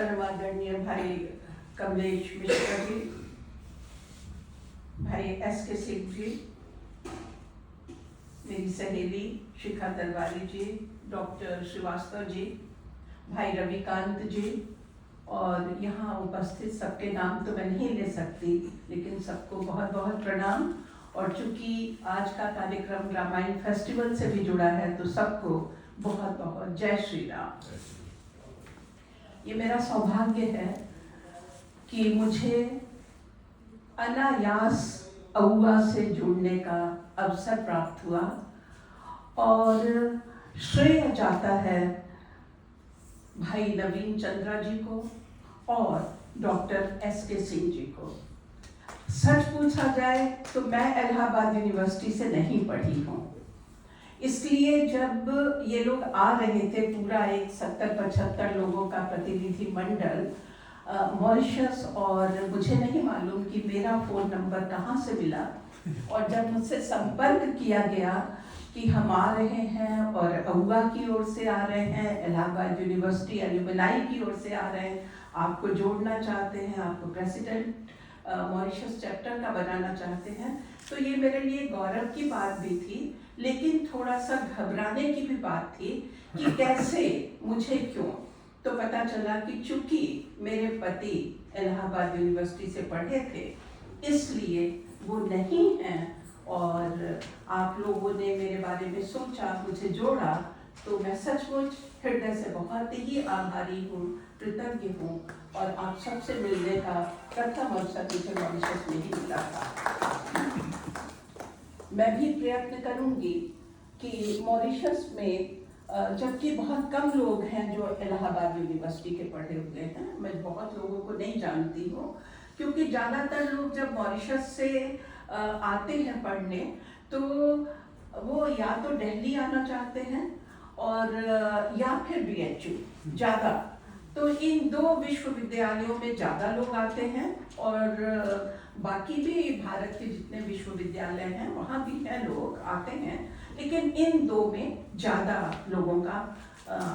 परमादरणीय भाई कमलेश मिश्रा जी, भाई एस.के. सिंह जी, मेरी सहेली शिखा तलवारी जी, डॉक्टर श्रीवास्तव जी, भाई रविकांत जी, और यहाँ उपस्थित सबके नाम तो मैं नहीं ले सकती, लेकिन सबको बहुत बहुत प्रणाम। और चूंकि आज का कार्यक्रम रामायण फेस्टिवल से भी जुड़ा है तो सबको बहुत बहुत जय श्री राम। ये मेरा सौभाग्य है कि मुझे अनायास अहुआ से जुड़ने का अवसर प्राप्त हुआ और श्रेय जाता है भाई नवीन चंद्रा जी को और डॉक्टर एस.के. सिंह जी को। सच पूछा जाए तो मैं इलाहाबाद यूनिवर्सिटी से नहीं पढ़ी हूँ, इसलिए जब ये लोग आ रहे थे, पूरा एक 70-75 लोगों का प्रतिनिधि मंडल मॉरिशस, और मुझे नहीं मालूम कि मेरा फ़ोन नंबर कहाँ से मिला, और जब मुझसे संपर्क किया गया कि हम आ रहे हैं और अहुआ की ओर से आ रहे हैं, इलाहाबाद यूनिवर्सिटी एल्यूमिनाई की ओर से आ रहे हैं, आपको जोड़ना चाहते हैं, आपको प्रेसिडेंट मॉरिशस चैप्टर का बनाना चाहते हैं, तो ये मेरे लिए गौरव की बात भी थी, लेकिन थोड़ा सा घबराने की भी बात थी कि कैसे, मुझे क्यों। तो पता चला कि चूंकि मेरे पति इलाहाबाद यूनिवर्सिटी से पढ़े थे, इसलिए वो नहीं हैं, और आप लोगों ने मेरे बारे में सोचा, मुझे जोड़ा, तो मैं सचमुच हृदय से बहुत ही आभारी हूँ, कृतज्ञ हूँ, और आप सबसे मिलने का प्रथम अवसर मुझे मॉरिशस में ही मिला था। मैं भी प्रयत्न करूँगी कि मॉरिशस में, जबकि बहुत कम लोग हैं जो इलाहाबाद यूनिवर्सिटी के पढ़े हुए हैं, मैं बहुत लोगों को नहीं जानती हूँ, क्योंकि ज़्यादातर लोग जब मॉरिशस से आते हैं पढ़ने तो वो या तो दिल्ली आना चाहते हैं और या फिर BHU ज़्यादा, तो इन दो विश्वविद्यालयों में ज़्यादा लोग आते हैं, और बाकी भी भारत के जितने विश्वविद्यालय हैं वहाँ भी हैं, लोग आते हैं, लेकिन इन दो में ज़्यादा लोगों का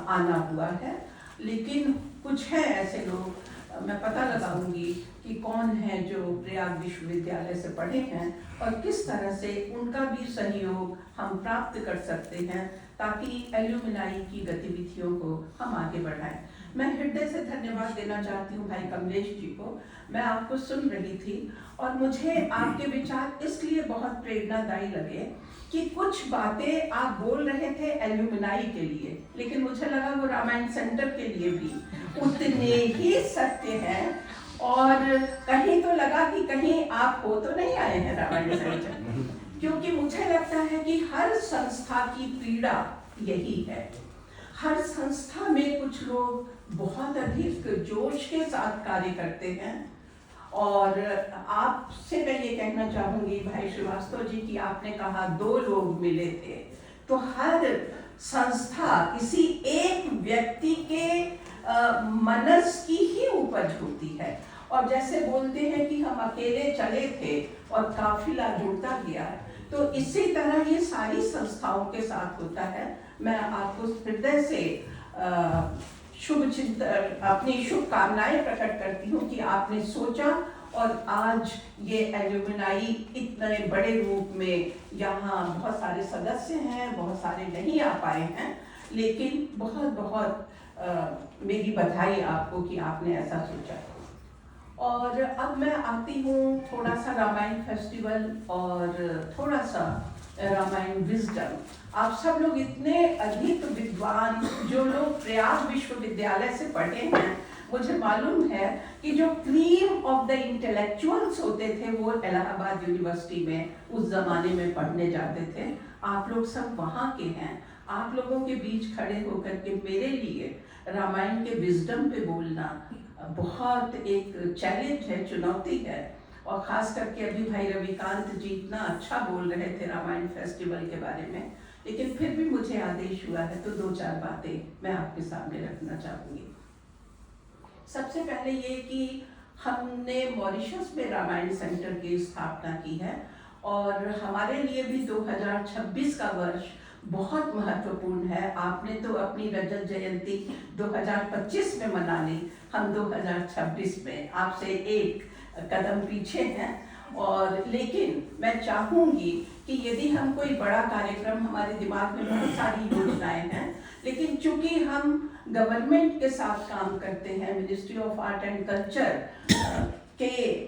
आना हुआ है। लेकिन कुछ हैं ऐसे लोग, मैं पता लगाऊंगी कि कौन है जो प्रयाग विश्वविद्यालय से पढ़े हैं और किस तरह से उनका भी सहयोग हम प्राप्त कर सकते हैं, ताकि एल्यूमिनाई की गतिविधियों को हम आगे बढ़ाएं। मैं हृदय से धन्यवाद देना चाहती हूँ भाई कमलेश जी को। मैं आपको सुन रही थी और मुझे आपके विचार इसलिए बहुत प्रेरणादायी लगे कि कुछ बातें आप बोल रहे थे एल्यूमिनाई के लिए, लेकिन मुझे लगा वो रामायण सेंटर के लिए भी उतने ही सत्य हैं, और कहीं तो लगा कि कहीं आप हो तो नहीं आए हैं रामायण सेंटर, क्योंकि मुझे लगता है कि हर संस्था की पीड़ा यही है। हर संस्था में कुछ लोग बहुत अधिक जोश के साथ कार्य करते हैं, और आपसे मैं ये कहना चाहूँगी भाई श्रीवास्तव जी कि आपने कहा 2 लोग मिले थे, तो हर संस्था किसी एक व्यक्ति के मनस की ही उपज होती है, और जैसे बोलते हैं कि हम अकेले चले थे और काफिला जुड़ता गया, तो इसी तरह ये सारी संस्थाओं के साथ होता है। मैं आपको हृदय से शुभ चिंतन, अपनी शुभकामनाएं प्रकट करती हूँ कि आपने सोचा और आज ये एल्यूमिनाई इतने बड़े रूप में, यहाँ बहुत सारे सदस्य हैं, बहुत सारे नहीं आ पाए हैं, लेकिन बहुत बहुत मेरी बधाई आपको कि आपने ऐसा सोचा। और अब मैं आती हूँ थोड़ा सा रामायण फेस्टिवल और थोड़ा सा रामायण विजडम। आप सब लोग इतने अधिक विद्वान, जो लोग प्रयाग विश्वविद्यालय से पढ़े हैं, मुझे मालूम है कि जो क्रीम ऑफ द इंटेलेक्चुअल्स होते थे वो इलाहाबाद यूनिवर्सिटी में उस जमाने में पढ़ने जाते थे। आप लोग सब वहाँ के हैं। आप लोगों के बीच खड़े होकर के मेरे लिए रामायण के विजडम पे बोलना बहुत एक चैलेंज है, चुनौती है, और खास करके अभी भाई रविकांत जी इतना अच्छा बोल रहे थे रामायण फेस्टिवल के बारे में, लेकिन फिर भी मुझे आदेश हुआ है तो 2-4 बातें मैं आपके सामने रखना चाहूँगी। सबसे पहले ये कि हमने मॉरिशस में रामायण सेंटर की स्थापना की है, और हमारे लिए भी 2026 का वर्ष बहुत महत्वपूर्ण है। आपने तो अपनी रजत जयंती 2025 में मना ली, हम 2026 में आपसे एक कदम पीछे हैं। और लेकिन मैं चाहूँगी कि यदि हम कोई बड़ा कार्यक्रम, हमारे दिमाग में बहुत सारी योजनाएं हैं, लेकिन चूंकि हम गवर्नमेंट के साथ काम करते हैं, ministry of art and culture के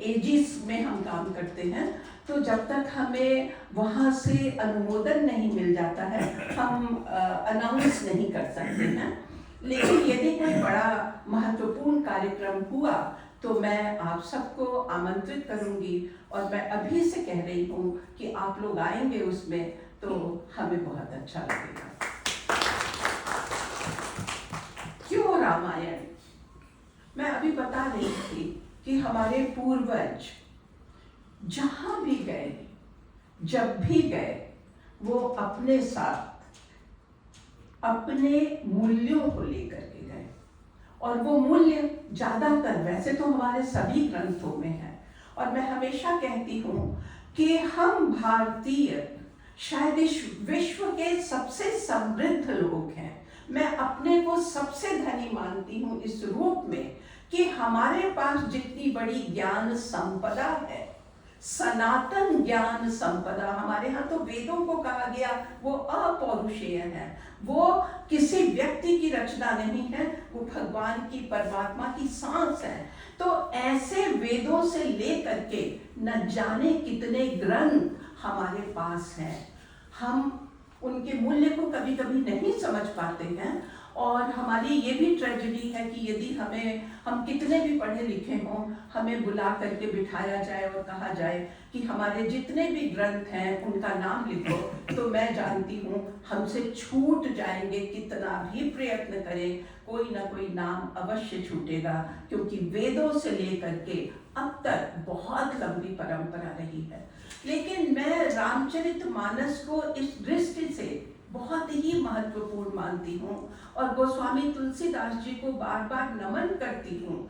एजिस में हम काम करते हैं, तो जब तक हमें वहाँ से अनुमोदन नहीं मिल जाता है हम अनाउंस नहीं कर सकते हैं। लेकिन यदि कोई बड़ा महत्वपूर्ण कार्यक्रम हुआ तो मैं आप सबको आमंत्रित करूंगी, और मैं अभी से कह रही हूँ कि आप लोग आएंगे उसमें तो हमें बहुत अच्छा लगेगा। क्यों रामायण? मैं अभी बता रही थी कि हमारे पूर्वज जहां भी गए, जब भी गए, वो अपने साथ अपने मूल्यों को लेकर के गए। और वो मूल्य ज्यादातर, वैसे तो हमारे सभी ग्रंथों में है, और मैं हमेशा कहती हूँ कि हम भारतीय शायद इस विश्व के सबसे समृद्ध लोग हैं। मैं अपने को सबसे धनी मानती हूँ इस रूप में कि हमारे पास जितनी बड़ी ज्ञान संपदा है, सनातन ज्ञान संपदा, हमारे यहाँ तो वेदों को कहा गया वो अपौरुषेय है, वो किसी व्यक्ति की रचना नहीं है, वो भगवान की, परमात्मा की सांस है। तो ऐसे वेदों से लेकर के न जाने कितने ग्रंथ हमारे पास हैं। हम उनके मूल्य को कभी कभी नहीं समझ पाते हैं, और हमारी ये भी ट्रेजेडी है कि यदि हम कितने भी पढ़े लिखे हों, हमें बुला करके बिठाया जाए और कहा जाए कि हमारे जितने भी ग्रंथ हैं उनका नाम लिखो, तो मैं जानती हूँ हमसे छूट जाएंगे। कितना भी प्रयत्न करें, कोई ना कोई नाम अवश्य छूटेगा, क्योंकि वेदों से लेकर के अब तक बहुत लंबी परंपरा रही है। लेकिन मैं रामचरितमानस को इस दृष्टि से बहुत ही महत्वपूर्ण मानती हूँ, और गोस्वामी तुलसीदास जी को बार बार नमन करती हूँ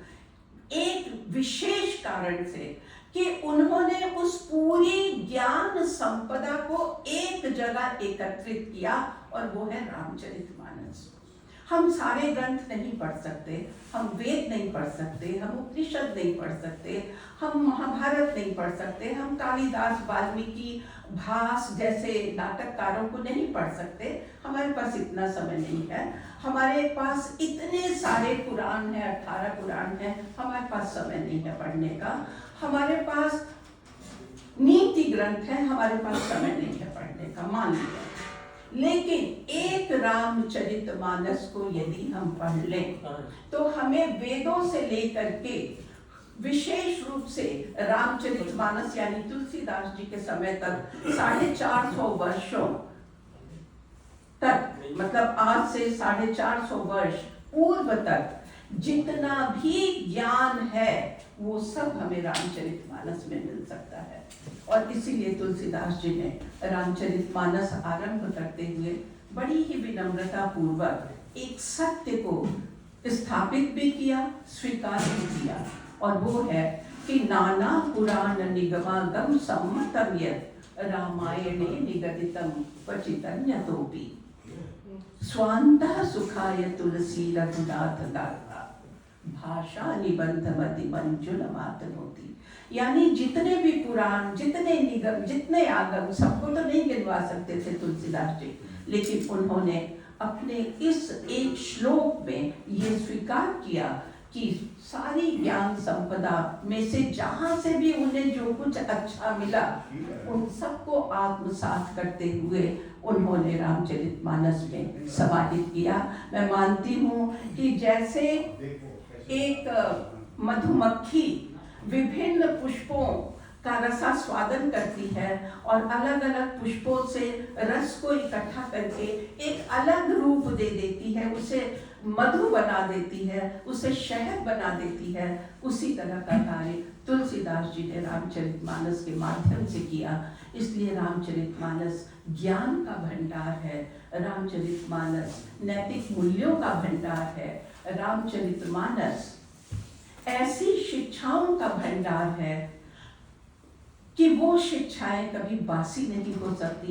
एक विशेष कारण से, कि उन्होंने उस पूरी ज्ञान संपदा को एक जगह एकत्रित किया, और वो है रामचरितमानस। हम सारे ग्रंथ नहीं पढ़ सकते, हम वेद नहीं पढ़ सकते, हम उपनिषद नहीं पढ़ सकते, हम महाभारत नहीं पढ़ सकते, हम कालिदास, वाल्मीकि, भास जैसे नाटककारों को नहीं पढ़ सकते, हमारे पास इतना समय नहीं है। हमारे पास इतने सारे पुराण हैं, 18 पुराण हैं, हमारे पास समय नहीं है पढ़ने का। हमारे पास नीति ग्रंथ है, हमारे पास समय नहीं है पढ़ने का, मान लिया। लेकिन एक रामचरितमानस को यदि हम पढ़ लें तो हमें वेदों से लेकर के विशेष रूप से रामचरितमानस यानी तुलसीदास जी के समय तक 450 वर्षों तक, मतलब आज से 450 वर्ष पूर्व तक जितना भी ज्ञान है वो सब हमें रामचरितमानस में मिल सकता है। और इसीलिए तुलसीदास जी ने रामचरितमानस आरंभ करते हुए बड़ी ही विनम्रता पूर्वक एक सत्य को स्थापित भी किया, स्वीकार भी किया, और वो है कि नाना पुराण निगमागम सम्मतम यत् रामायणे निगदितम क्वचिदन्यतोपि स्वान्तः सुखाय तुलसी रघुनाथ गाथा भाषा निबंधमति मंजुल मातनोति। यानी जितने भी पुराण, जितने निगम, जितने आगम, सबको तो नहीं गिनवा सकते थे तुलसीदास जी, लेकिन उन्होंने अपने इस एक श्लोक में ये स्वीकार किया कि सारी ज्ञान संपदा में से जहाँ से भी उन्हें जो कुछ अच्छा मिला उन सबको आत्मसात करते हुए उन्होंने रामचरितमानस में समाहित किया। मैं मानती हूँ कि जैसे एक मधुमक्खी विभिन्न पुष्पों का रसास्वादन करती है और अलग अलग पुष्पों से रस को इकट्ठा करके एक अलग रूप दे देती है, उसे मधु बना देती है, उसे शहद बना देती है, उसी तरह का कार्य तुलसीदास जी ने रामचरितमानस के माध्यम से किया। इसलिए रामचरितमानस ज्ञान का भंडार है, रामचरितमानस नैतिक मूल्यों का भंडार है, रामचरितमानस ऐसी शिक्षाओं का भंडार है कि वो शिक्षाएं कभी बासी नहीं हो सकती।